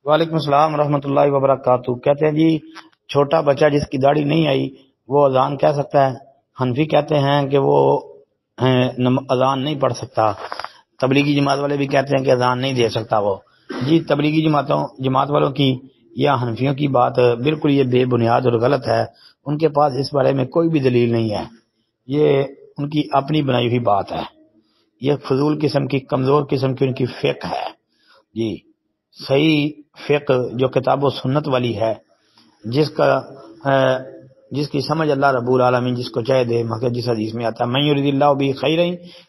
وعلیکم السلام ورحمۃ اللہ وبرکاتہ۔ کہتے ہیں جی چھوٹا بچہ جس کی داڑھی نہیں آئی وہ اذان کہہ سکتا ہے؟ حنفی کہتے ہیں کہ وہ اذان نہیں پڑھ سکتا۔ تبلیغی جماعت والے بھی کہتے ہیں کہ اذان نہیں دے سکتا وہ۔ جی تبلیغی جماعت والوں کی یا حنفیوں کی بات بالکل یہ بے بنیاد اور غلط ہے۔ ان کے پاس اس بارے میں کوئی بھی دلیل نہیں ہے، یہ ان کی اپنی بنائی ہوئی بات ہے، یہ فضول قسم کی کمزور قسم کی ان کی فقہ ہے۔ جی صحیح فقہ جو کتاب و سنت والی ہے، جس کی سمجھ اللہ رب العالمین جس کو چاہے دے، مگر جس حدیث میں آتا ہے من یرید اللہ بہ خیرا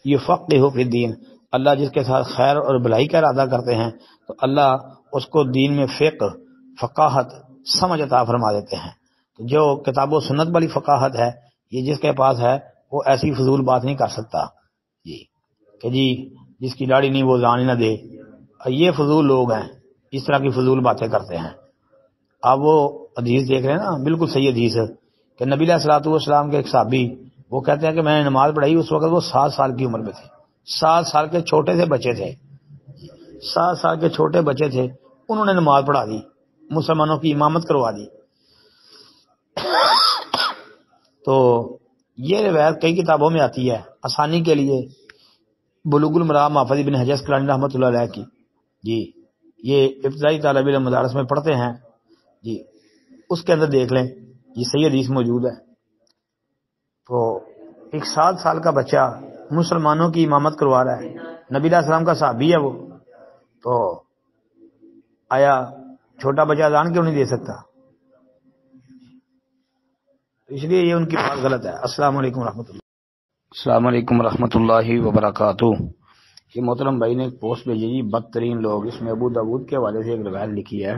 یفقہہ فی الدین، اللہ جس کے ساتھ خیر اور بھلائی کا ارادہ کرتے ہیں تو اللہ اس کو دین میں فقہ، فقاہت، سمجھ عطا فرما دیتے ہیں۔ تو جو کتاب و سنت والی فقاہت ہے، یہ جس کے پاس ہے وہ ایسی فضول بات نہیں کر سکتا جی کہ جی جس کی داڑھی نہیں وہ اذان نہ دے۔ یہ فضول لوگ ہیں، اس طرح کی فضول باتیں کرتے ہیں۔ آپ وہ حدیث دیکھ رہے ہیں نا، بالکل صحیح حدیث ہے کہ نبی علیہ الصلوۃ والسلام کے ایک صحابی وہ کہتے ہیں کہ میں نے نماز پڑھائی، اس وقت وہ 7 سال کی عمر میں تھے، 7 سال کے چھوٹے سے بچے تھے، 7 سال کے چھوٹے بچے تھے، انہوں نے نماز پڑھا دی، مسلمانوں کی امامت کروا دی۔ تو یہ روایت کئی کتابوں میں آتی ہے، آسانی کے لیے بلوغ المرام حافظ ابن حجر اسقلانی رحمۃ اللہ علیہ کی، جی یہ ابتدائی طالب علم مدارس میں پڑھتے ہیں، جی اس کے اندر دیکھ لیں، یہ صحیح حدیث موجود ہے۔ تو ایک 7 سال کا بچہ مسلمانوں کی امامت کروا رہا ہے، نبی علیہ السلام کا صحابی ہے وہ، تو آیا چھوٹا بچہ اذان کیوں نہیں دے سکتا؟ اس لیے یہ ان کی بات غلط ہے۔ السلام علیکم ورحمۃ اللہ۔ السلام علیکم ورحمۃ اللہ وبرکاتہ۔ یہ محترم بھائی نے ایک پوسٹ بھیجی جی بدترین لوگ، اس میں ابو داؤد کے حوالے سے ایک روایت لکھی ہے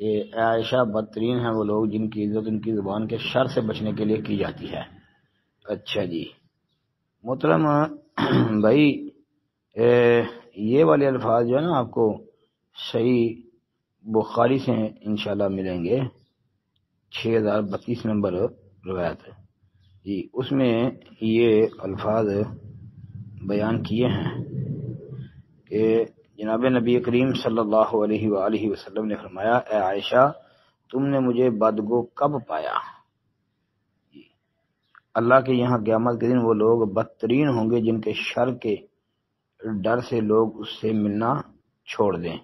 کہ عائشہ بدترین ہیں وہ لوگ جن کی عزت ان کی زبان کے شر سے بچنے کے لیے کی جاتی ہے۔ اچھا جی محترم بھائی، یہ والے الفاظ جو ہے نا آپ کو صحیح بخاری سے انشاءاللہ ملیں گے، 6032 نمبر روایت جی، اس میں یہ الفاظ بیان کیے ہیں کہ جناب نبی کریم صلی اللہ علیہ وآلہ وسلم نے فرمایا، اے عائشہ تم نے مجھے بدگو کب پایا؟ اللہ کے یہاں قیامت کے دن وہ لوگ بدترین ہوں گے جن کے شر کے ڈر سے لوگ اس سے ملنا چھوڑ دیں۔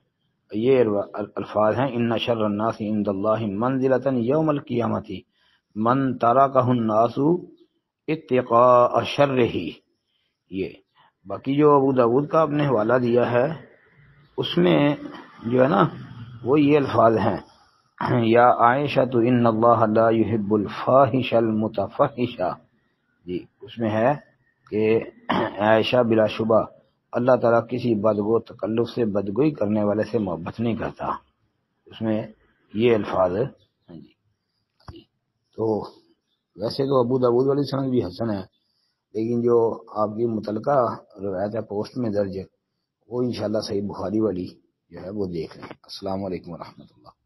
یہ الفاظ ہیں، ان شر الناس عند اللہ منزلۃ یوم القیامۃ من ترکہ الناس اتقاء شرہ۔ یہ باقی جو ابو داؤد کا آپ نے حوالہ دیا ہے اس میں جو ہے نا وہ یہ الفاظ ہیں، یا عائشہ تو ان اللہ لا يحب الفاحش المتفحش، جی اس میں ہے کہ عائشہ بلا شبہ اللہ تعالیٰ کسی بدگو تکلف سے بدگوئی کرنے والے سے محبت نہیں کرتا، اس میں یہ الفاظ جی۔ تو ویسے تو ابو داؤد والی سند بھی حسن ہے، لیکن جو آپ کی متعلقہ روایت ہے پوسٹ میں درج ہے وہ انشاءاللہ صحیح بخاری والی جو ہے وہ دیکھ لیں۔ السلام علیکم ورحمۃ اللہ۔